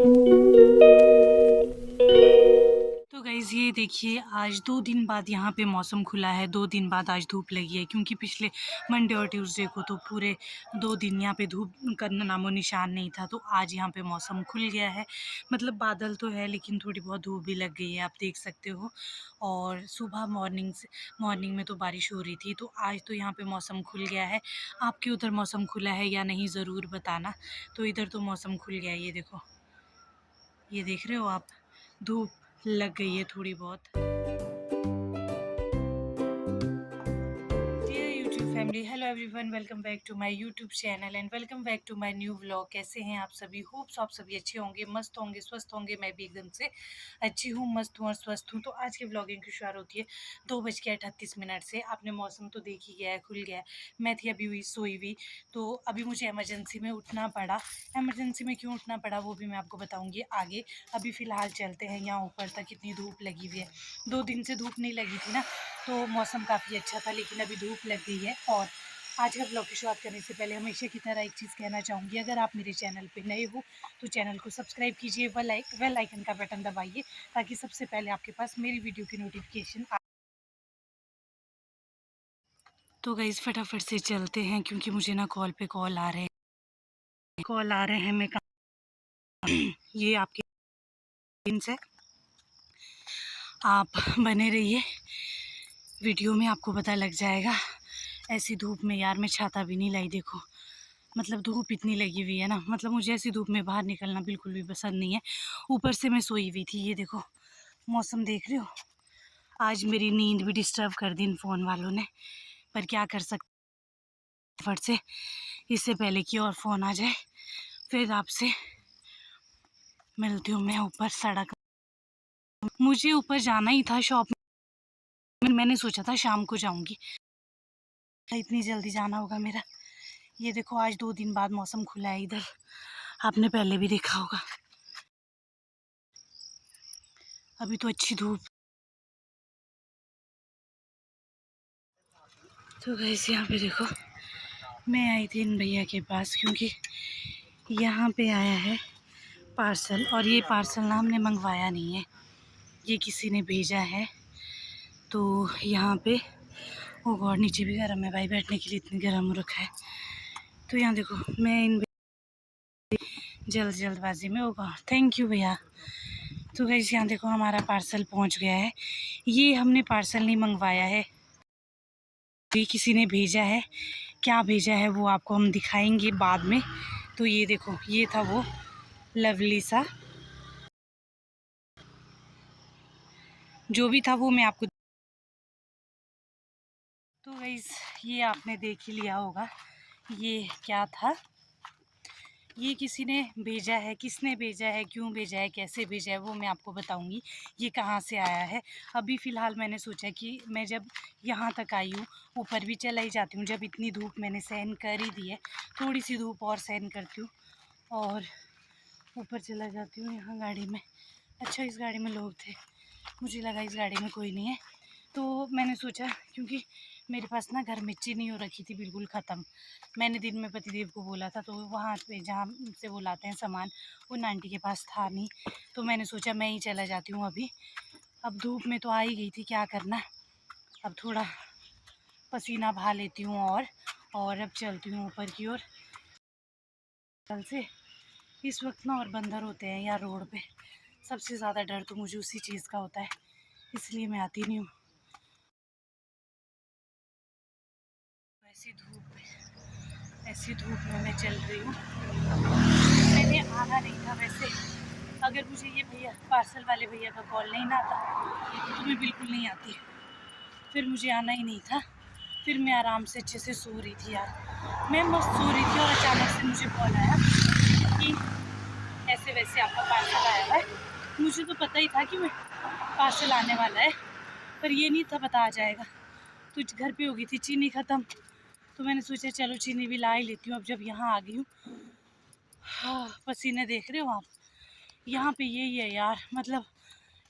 तो गाइज़ ये देखिए, आज 2 दिन बाद यहाँ पे मौसम खुला है, 2 दिन बाद आज धूप लगी है, क्योंकि पिछले मंडे और ट्यूसडे को तो पूरे 2 दिन यहाँ पे धूप का नामो-निशान नहीं था। तो आज यहाँ पे मौसम खुल गया है। मतलब बादल तो है लेकिन थोड़ी बहुत धूप भी लग गई है, आप देख सकते हो। और सुबह मॉर्निंग में तो बारिश हो रही थी, तो आज तो यहाँ पे मौसम खुल गया है। आपके उधर मौसम खुला है या नहीं ज़रूर बताना। तो इधर तो मौसम खुल गया है, ये देखो। ये देख रहे हो आप, धूप लग गई है थोड़ी बहुत। Dear YouTube family, hello everyone, welcome back to my YouTube channel and welcome back to my new vlog. कैसे हैं आप सभी? होप्स आप सभी अच्छे होंगे, मस्त होंगे, स्वस्थ होंगे। मैं भी एकदम से अच्छी हूँ, मस्त हूँ और स्वस्थ हूँ। तो आज की व्लॉगिंग की शुरुआत होती है 2:38 से। आपने मौसम तो देख ही गया है, खुल गया है। मैं थी अभी हुई सोई हुई, तो अभी मुझे इमरजेंसी में उठना पड़ा। इमरजेंसी में क्यों उठना पड़ा वो भी मैं आपको बताऊँगी आगे। अभी फ़िलहाल चलते हैं यहाँ ऊपर तक, कितनी धूप लगी हुई है। 2 दिन से धूप नहीं लगी थी ना, तो मौसम काफ़ी अच्छा था, लेकिन अभी धूप लग गई है। और आज का ब्लॉग की शुरुआत करने से पहले हमेशा की तरह एक चीज़ कहना चाहूँगी, अगर आप मेरे चैनल पे नए हो तो चैनल को सब्सक्राइब कीजिए, बेल आइकन का बटन दबाइए, ताकि सबसे पहले आपके पास मेरी वीडियो की नोटिफिकेशन आ। तो गाइस फटाफट से चलते हैं, क्योंकि मुझे ना कॉल पे कॉल आ रहे हैं। मैं ये आपके दिन से आप बने रहिए वीडियो में, आपको पता लग जाएगा। ऐसी धूप में यार मैं छाता भी नहीं लाई, देखो। मतलब धूप इतनी लगी हुई है ना, मतलब मुझे ऐसी धूप में बाहर निकलना बिल्कुल भी पसंद नहीं है। ऊपर से मैं सोई हुई थी, ये देखो मौसम देख रहे हो। आज मेरी नींद भी डिस्टर्ब कर दी इन फ़ोन वालों ने, पर क्या कर सकते। फट से इससे पहले कि और फ़ोन आ जाए, फिर आपसे मिलती हूँ मैं ऊपर सड़क। मुझे ऊपर जाना ही था शॉप में, मैंने सोचा था शाम को जाऊँगी, इतनी जल्दी जाना होगा मेरा। ये देखो आज 2 दिन बाद मौसम खुला है इधर, आपने पहले भी देखा होगा। अभी तो अच्छी धूप। तो वैसे यहाँ पे देखो, मैं आई थी इन भैया के पास, क्योंकि यहाँ पे आया है पार्सल, और ये पार्सल ना हमने मंगवाया नहीं है, ये किसी ने भेजा है। तो यहाँ पे वो गॉड, नीचे भी गर्म है भाई, बैठने के लिए इतनी गर्म हो रखा है। तो यहाँ देखो, मैं इन जल्दबाजी में होगा। थैंक यू भैया। तो गाइस यहाँ देखो, हमारा पार्सल पहुँच गया है। ये हमने पार्सल नहीं मंगवाया है, ये किसी ने भेजा है। क्या भेजा है वो आपको हम दिखाएंगे बाद में। तो ये देखो, ये था वो लवली सा, जो भी था वो मैं आपको। तो गाइस ये आपने देख ही लिया होगा, ये क्या था। ये किसी ने भेजा है, किसने भेजा है, क्यों भेजा है, कैसे भेजा है, वो मैं आपको बताऊंगी। ये कहाँ से आया है। अभी फ़िलहाल मैंने सोचा कि मैं जब यहाँ तक आई हूँ, ऊपर भी चला ही जाती हूँ। जब इतनी धूप मैंने सहन कर ही दी है, थोड़ी सी धूप और सहन करती हूँ और ऊपर चला जाती हूँ यहाँ गाड़ी में। अच्छा, इस गाड़ी में लोग थे, मुझे लगा इस गाड़ी में कोई नहीं है। तो मैंने सोचा, क्योंकि मेरे पास ना घर में चीनी हो रखी थी बिल्कुल ख़त्म। मैंने दिन में पतिदेव को बोला था, तो वहाँ पे जहाँ से वो लाते हैं सामान, उन आंटी के पास था नहीं। तो मैंने सोचा मैं ही चला जाती हूँ अभी। अब धूप में तो आ ही गई थी, क्या करना। अब थोड़ा पसीना बहा लेती हूँ और अब चलती हूँ ऊपर की ओर। कल से इस वक्त ना और बंदर होते हैं यार रोड पे, सबसे ज़्यादा डर तो मुझे उसी चीज़ का होता है, इसलिए मैं आती नहीं हूँ। ऐसी धूप में मैं चल रही हूँ। मैंने आना नहीं था वैसे, अगर मुझे ये भैया पार्सल वाले भैया का कॉल नहीं ना आता तो मैं बिल्कुल नहीं आती। फिर मुझे आना ही नहीं था, फिर मैं आराम से अच्छे से सो रही थी यार, मैं मस्त सो रही थी, और अचानक से मुझे कॉल आया कि ऐसे वैसे आपका पार्सल आया है। मुझे तो पता ही था कि मैं पार्सल आने वाला है, पर ये नहीं था पता आ जाएगा। तो घर पे हो गई थी चीनी ख़त्म, तो मैंने सोचा चलो चीनी भी ला ही लेती हूँ। अब जब यहाँ आ गई हूँ, हाँ पसीने देख रहे हो आप, यहाँ पे यही है यार। मतलब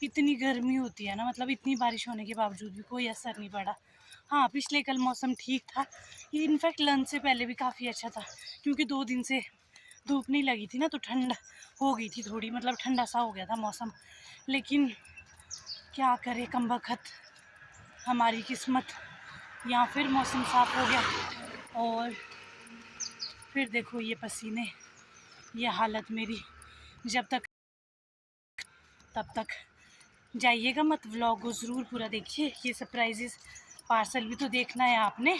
इतनी गर्मी होती है ना, मतलब इतनी बारिश होने के बावजूद भी कोई असर नहीं पड़ा। हाँ, पिछले कल मौसम ठीक था, ये इनफैक्ट लंच से पहले भी काफ़ी अच्छा था, क्योंकि 2 दिन से धूप नहीं लगी थी ना तो ठंड हो गई थी थोड़ी, मतलब ठंडा सा हो गया था मौसम। लेकिन क्या करे, कमबख्त हमारी किस्मत, यहाँ फिर मौसम साफ़ हो गया और फिर देखो ये पसीने, ये हालत मेरी। जब तक तब तक जाइएगा मत, व्लॉग को ज़रूर पूरा देखिए। ये सरप्राइजेस पार्सल भी तो देखना है आपने,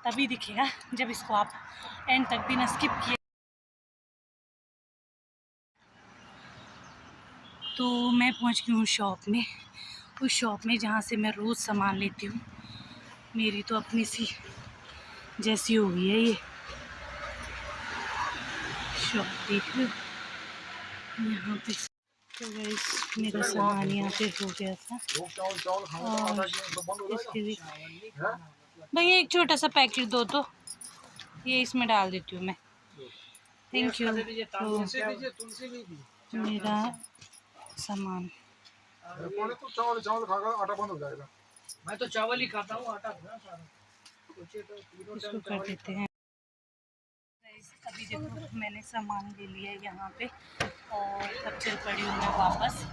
तभी दिखेगा जब इसको आप एंड तक भी ना स्किप किए। तो मैं पहुंच गई हूँ शॉप में, उस शॉप में जहाँ से मैं रोज़ सामान लेती हूँ। मेरी तो अपनी सी जैसी हो गई है ये शॉप, देख लो यहाँ पे। तो गाइस मेरा सामान यहाँ पे हो गया था और इसके भी भैया एक छोटा सा पैकेट दो तो, ये इसमें डाल देती हूँ मैं, थैंक यू। तो मेरा सामान, तो चावल चावल खाकर आटा बंद हो जाएगा। मैं तो चावल ही खाता हूँ, आटा इसको कर देते हैं। अभी देखो मैंने सामान ले लिया है यहाँ पे और अब चल पड़ी हूँ मैं वापस।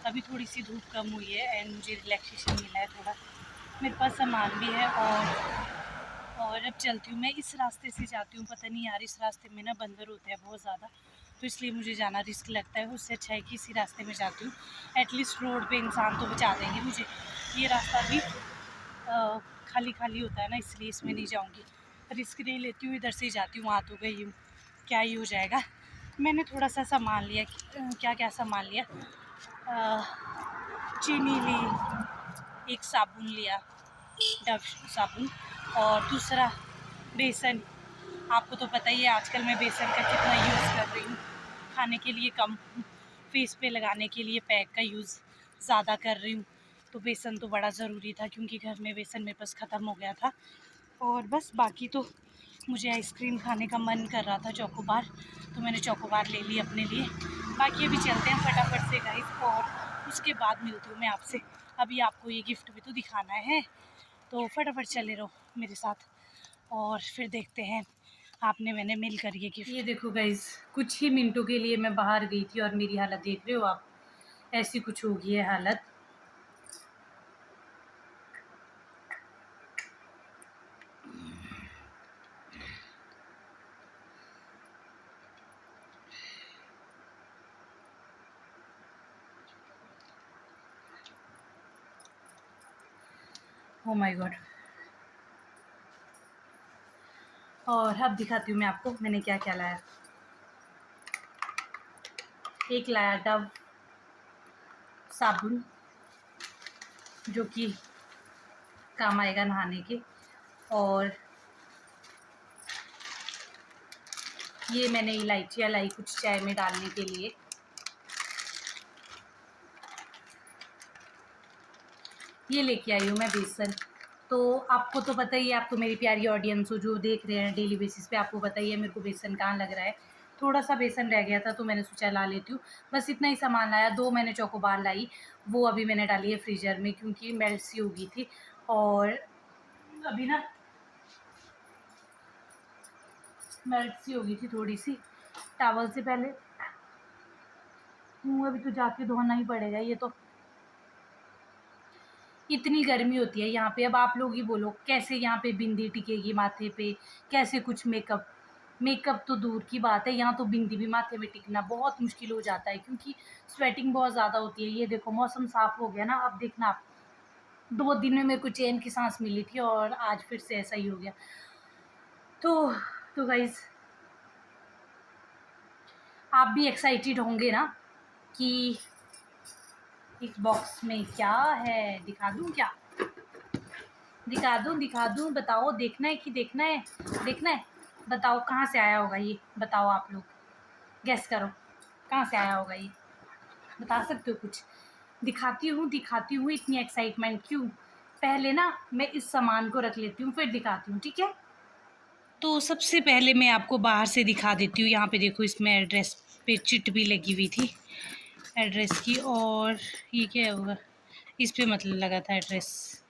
अभी थोड़ी सी धूप कम हुई है एंड मुझे रिलैक्सेशन मिला है थोड़ा, मेरे पास सामान भी है और अब चलती हूँ मैं। इस रास्ते से जाती हूँ, पता नहीं यार इस रास्ते में ना बंदर होते हैं बहुत ज़्यादा, तो इसलिए मुझे जाना रिस्क लगता है। उससे अच्छा है कि इसी रास्ते में जाती हूँ, एटलीस्ट रोड पे इंसान तो बचा देंगे मुझे। ये रास्ता भी खाली खाली होता है ना, इसलिए इसमें नहीं जाऊँगी, रिस्क नहीं लेती हूँ, इधर से ही जाती हूँ। वहाँ तो गई हूँ, क्या ही हो जाएगा। मैंने थोड़ा सा सामान लिया, क्या क्या सामान लिया, चीनी ली, एक साबुन लिया, डव साबुन, और दूसरा बेसन। आपको तो पता ही है आजकल मैं बेसन का कितना यूज़ कर रही हूँ, खाने के लिए कम, फेस पे लगाने के लिए पैक का यूज़ ज़्यादा कर रही हूँ। तो बेसन तो बड़ा ज़रूरी था क्योंकि घर में बेसन मेरे पास ख़त्म हो गया था। और बस बाकी तो मुझे आइसक्रीम खाने का मन कर रहा था, चोकोबार, तो मैंने चोकोबार ले ली अपने लिए। बाकी अभी चलते हैं फटाफट से गाइस और उसके बाद मिलती हूँ मैं आपसे। अभी आपको ये गिफ्ट भी तो दिखाना है, तो फटाफट चले रहो मेरे साथ और फिर देखते हैं आपने मैंने मिल कर ये गिफ्ट। ये देखो गाइस, कुछ ही मिनटों के लिए मैं बाहर गई थी और मेरी हालत देख रहे हो आप, ऐसी कुछ हो गई है हालत। Oh my God. और अब दिखाती हूँ मैं आपको मैंने क्या क्या लाया। एक लाया डव साबुन जो कि काम आएगा नहाने के, और ये मैंने इलायचियाँ लाई कुछ चाय में डालने के लिए। ये लेके आई हूँ मैं बेसन। तो आपको तो पता ही है, आप तो मेरी प्यारी ऑडियंस हो जो देख रहे हैं डेली बेसिस पे, आपको पता ही है मेरे को बेसन कहाँ लग रहा है। थोड़ा सा बेसन रह गया था तो मैंने सोचा ला लेती हूँ, बस इतना ही सामान लाया। 2 मैंने चोकोबार लाई, वो अभी मैंने डाली है फ्रीजर में क्योंकि मेल्ट सी हो गई थी। और अभी ना मेल्ट सी हो गई थी थोड़ी सी, टावल से पहले मुँह अभी तो जाके धोना ही पड़ेगा। ये तो इतनी गर्मी होती है यहाँ पे, अब आप लोग ही बोलो कैसे यहाँ पे बिंदी टिकेगी माथे पे, कैसे कुछ मेकअप, मेकअप तो दूर की बात है, यहाँ तो बिंदी भी माथे में टिकना बहुत मुश्किल हो जाता है क्योंकि स्वेटिंग बहुत ज़्यादा होती है। ये देखो मौसम साफ़ हो गया ना, अब देखना आप, 2 दिन में मेरे को चैन की सांस मिली थी और आज फिर से ऐसा ही हो गया। तो गाइज आप भी एक्साइटेड होंगे ना कि इस बॉक्स में क्या है, दिखा दूँ क्या, दिखा दूँ, बताओ देखना है कि देखना है, देखना है, बताओ कहाँ से आया होगा ये, बताओ आप लोग गेस करो कहाँ से आया होगा ये, बता सकते हो कुछ। दिखाती हूँ, इतनी एक्साइटमेंट क्यों, पहले ना मैं इस सामान को रख लेती हूँ फिर दिखाती हूँ, ठीक है। तो सबसे पहले मैं आपको बाहर से दिखा देती हूँ। यहाँ पे देखो इसमें एड्रेस पे चिट भी लगी हुई थी एड्रेस की, और ये क्या होगा, इस पे मतलब लगा था एड्रेस,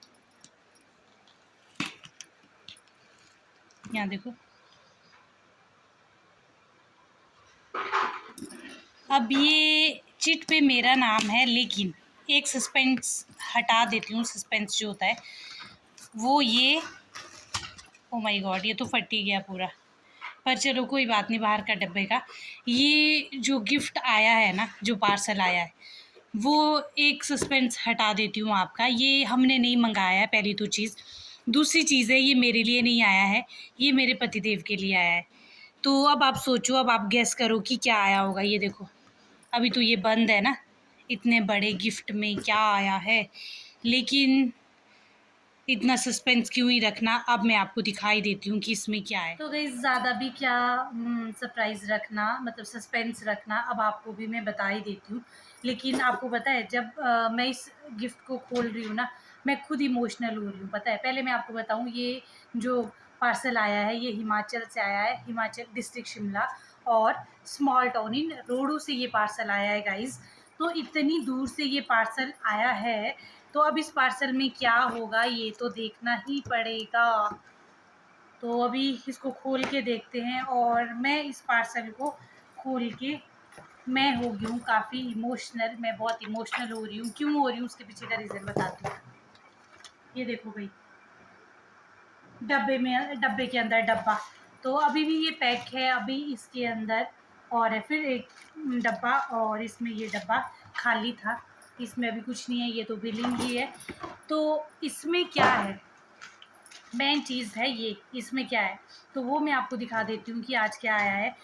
यहाँ देखो अब ये चिट पे मेरा नाम है, लेकिन एक सस्पेंस हटा देती हूँ। सस्पेंस जो होता है वो ये, ओ माय गॉड, ये तो फट ही गया पूरा। पर चलो कोई बात नहीं, बाहर का डब्बे का। ये जो गिफ्ट आया है ना, जो पार्सल आया है, वो एक सस्पेंस हटा देती हूँ आपका। ये हमने नहीं मंगाया है, पहली तो चीज़। दूसरी चीज़ है, ये मेरे लिए नहीं आया है, ये मेरे पतिदेव के लिए आया है। तो अब आप सोचो, अब आप गेस करो कि क्या आया होगा। ये देखो, अभी तो ये बंद है ना, इतने बड़े गिफ्ट में क्या आया है। लेकिन इतना सस्पेंस क्यों ही रखना, अब मैं आपको दिखाई देती हूँ कि इसमें क्या है। तो गाइस ज़्यादा भी क्या सरप्राइज़ रखना, मतलब सस्पेंस रखना, अब आपको भी मैं बता ही देती हूँ। लेकिन आपको पता है, जब मैं इस गिफ्ट को खोल रही हूँ ना, मैं खुद इमोशनल हो रही हूँ, पता है। पहले मैं आपको बताऊँ, ये जो पार्सल आया है ये हिमाचल से आया है, हिमाचल डिस्ट्रिक्ट शिमला और स्मॉल टाउन इन रोडू से ये पार्सल आया है गाइज़। तो इतनी दूर से ये पार्सल आया है, तो अब इस पार्सल में क्या होगा ये तो देखना ही पड़ेगा। तो अभी इसको खोल के देखते हैं। और मैं इस पार्सल को खोल के मैं हो गई हूँ काफ़ी इमोशनल। मैं बहुत इमोशनल हो रही हूँ। क्यों हो रही हूँ उसके पीछे का रीज़न बताती हूँ। ये देखो भाई, डब्बे के अंदर डब्बा, तो अभी भी ये पैक है, अभी इसके अंदर और है फिर एक डब्बा, और इसमें ये डब्बा खाली था, इसमें अभी कुछ नहीं है, ये तो बिलिंग ही है। तो इसमें क्या है, मेन चीज़ है ये, इसमें क्या है तो वो मैं आपको दिखा देती हूँ कि आज क्या आया है।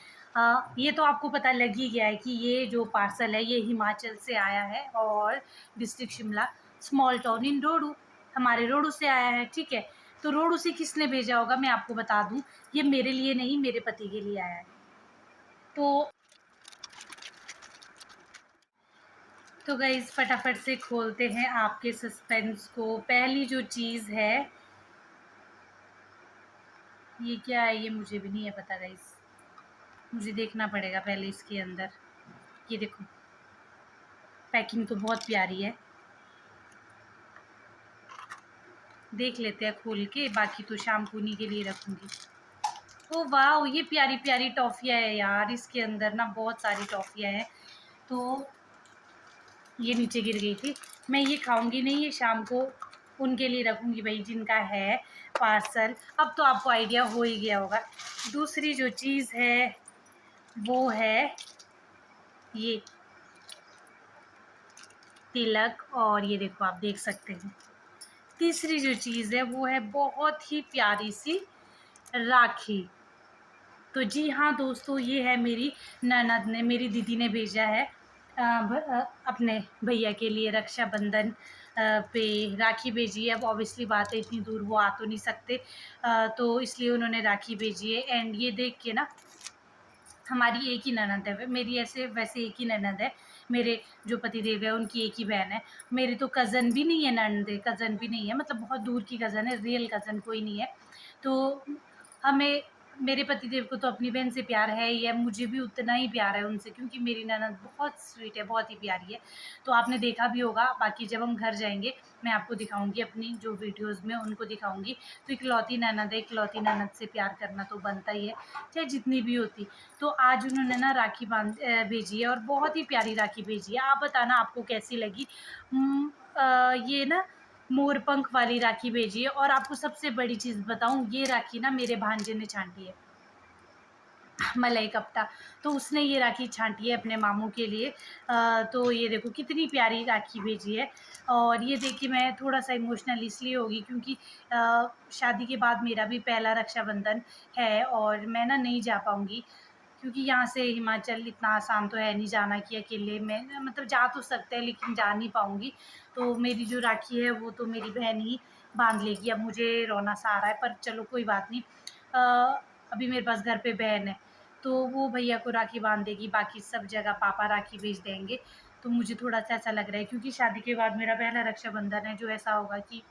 ये तो आपको पता लग ही गया है कि ये जो पार्सल है ये हिमाचल से आया है और district Shimla, small town in Rohru, हमारे रोडू से आया है, ठीक है। तो रोडू से किसने भेजा होगा मैं आपको बता दूँ, ये मेरे लिए नहीं, मेरे पति के लिए आया है। तो गाइज़ फटाफट से खोलते हैं आपके सस्पेंस को। पहली जो चीज़ है, ये क्या है ये मुझे भी नहीं है पता गाइज़, मुझे देखना पड़ेगा पहले इसके अंदर। ये देखो, पैकिंग तो बहुत प्यारी है, देख लेते हैं खोल के, बाकी तो शाम को उन्हीं के लिए रखूँगी। ओ वाह, ये प्यारी प्यारी टॉफ़ियाँ है यार, इसके अंदर ना बहुत सारी टॉफ़ियाँ हैं। तो ये नीचे गिर गई थी, मैं ये खाऊंगी नहीं, ये शाम को उनके लिए रखूँगी भाई जिनका है पार्सल। अब तो आपको आइडिया हो ही गया होगा। दूसरी जो चीज़ है वो है ये तिलक, और ये देखो आप देख सकते हैं। तीसरी जो चीज़ है वो है बहुत ही प्यारी सी राखी। तो जी हाँ दोस्तों, ये है मेरी ननद ने, मेरी दीदी ने भेजा है अपने भैया के लिए रक्षाबंधन पे राखी भेजी है। अब ऑब्वियसली बात है, इतनी दूर वो आ तो नहीं सकते, तो इसलिए उन्होंने राखी भेजी है। एंड ये देख के ना, हमारी एक ही ननद है मेरी, ऐसे वैसे एक ही ननद है, मेरे जो पतिदेव है उनकी एक ही बहन है। मेरी तो कज़न भी नहीं है, ननद है, कज़न भी नहीं है, मतलब बहुत दूर की कज़न है, रियल कज़न कोई नहीं है। तो हमें, मेरे पतिदेव को तो अपनी बहन से प्यार है ही है, मुझे भी उतना ही प्यार है उनसे, क्योंकि मेरी ननद बहुत स्वीट है, बहुत ही प्यारी है। तो आपने देखा भी होगा, बाकी जब हम घर जाएंगे मैं आपको दिखाऊंगी, अपनी जो वीडियोज़ में उनको दिखाऊंगी। तो इकलौती ननद है, इकलौती ननद से प्यार करना तो बनता ही है, चाहे जितनी भी होती। तो आज उन्होंने ना राखी भेजी है, और बहुत ही प्यारी राखी भेजी है। आप बताना आपको कैसी लगी। ये ना मोर पंख वाली राखी भेजी है, और आपको सबसे बड़ी चीज़ बताऊं, ये राखी ना मेरे भांजे ने छांटी है, मलाई कप्ता। तो उसने ये राखी छांटी है अपने मामू के लिए। तो ये देखो कितनी प्यारी राखी भेजी है। और ये देख के मैं थोड़ा सा इमोशनल इसलिए होगी क्योंकि शादी के बाद मेरा भी पहला रक्षाबंधन है, और मैं ना नहीं जा पाऊँगी, क्योंकि यहाँ से हिमाचल इतना आसान तो है नहीं जाना कि अकेले में, मतलब जा तो सकते हैं लेकिन जा नहीं पाऊँगी। तो मेरी जो राखी है वो तो मेरी बहन ही बांध लेगी। अब मुझे रोना सा आ रहा है, पर चलो कोई बात नहीं। अभी मेरे पास घर पे बहन है, तो वो भैया को राखी बांध देगी, बाकी सब जगह पापा राखी भेज देंगे। तो मुझे थोड़ा सा ऐसा लग रहा है, क्योंकि शादी के बाद मेरा पहला रक्षाबंधन है, जो ऐसा होगा कि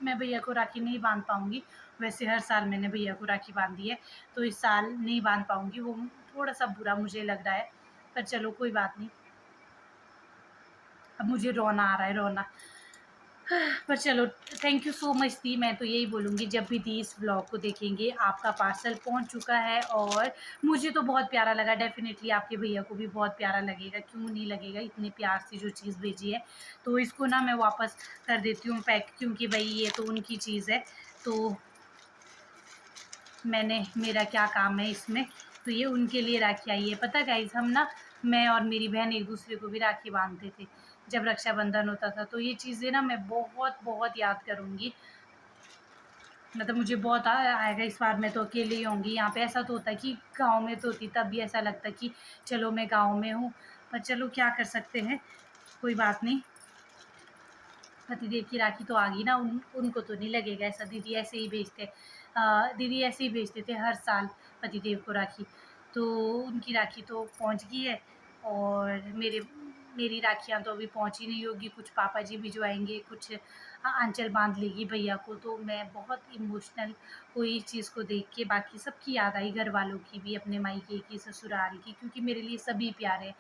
मैं भैया को राखी नहीं बांध पाऊँगी। वैसे हर साल मैंने भैया को राखी बांधी है, तो इस साल नहीं बांध पाऊँगी, वो थोड़ा सा बुरा मुझे लग रहा है, पर चलो कोई बात नहीं। अब मुझे रोना आ रहा है, रोना। पर चलो, थैंक यू सो मच दी। मैं तो यही बोलूँगी, जब भी दी इस व्लॉग को देखेंगे, आपका पार्सल पहुँच चुका है और मुझे तो बहुत प्यारा लगा। डेफ़िनेटली आपके भैया को भी बहुत प्यारा लगेगा, क्यों नहीं लगेगा, इतने प्यार से जो चीज़ भेजी है। तो इसको ना मैं वापस कर देती हूँ पैक, क्योंकि भई ये तो उनकी चीज़ है, तो मेरा क्या काम है इसमें। तो ये उनके लिए राखी आई है। पता है गाइज़, हम ना, मैं और मेरी बहन एक-दूसरे को भी राखी बाँधते थे, जब रक्षाबंधन होता था। तो ये चीज़ें ना मैं बहुत-बहुत याद करूँगी। मतलब मुझे बहुत आएगा। इस बार मैं तो अकेले ही होंगी यहाँ पे। ऐसा तो होता है कि गाँव में तो होती, तब भी ऐसा लगता है कि चलो मैं गाँव में हूँ, पर चलो क्या कर सकते हैं, कोई बात नहीं। पतिदेव की राखी तो आ गई ना, उनको तो नहीं लगेगा ऐसा। दीदी ऐसे ही भेजते, दीदी ऐसे ही भेजते थे हर साल पतिदेव को राखी। तो उनकी राखी तो पहुंच गई है, और मेरी राखियां तो अभी पहुंची नहीं होगी। कुछ पापा जी भिजवाएंगे, कुछ आंचल बांध लेगी भैया को। तो मैं बहुत इमोशनल हुई इस चीज़ को देख के। बाकी सबकी याद आई, घर वालों की भी, अपने मायके की, ससुराल की, क्योंकि मेरे लिए सभी प्यारे हैं।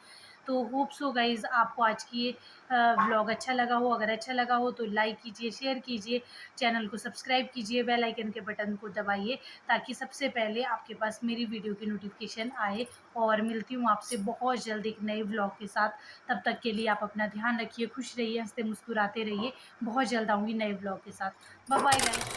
तो होप सो गाइज़ आपको आज की ये व्लॉग अच्छा लगा हो। अगर अच्छा लगा हो तो लाइक कीजिए, शेयर कीजिए, चैनल को सब्सक्राइब कीजिए, बेल आइकन के बटन को दबाइए, ताकि सबसे पहले आपके पास मेरी वीडियो की नोटिफिकेशन आए। और मिलती हूँ आपसे बहुत जल्द एक नए व्लॉग के साथ। तब तक के लिए आप अपना ध्यान रखिए, खुश रहिए, हंसते मुस्कुराते रहिए। बहुत जल्द आऊँगी नए व्लॉग के साथ। Bye bye guys.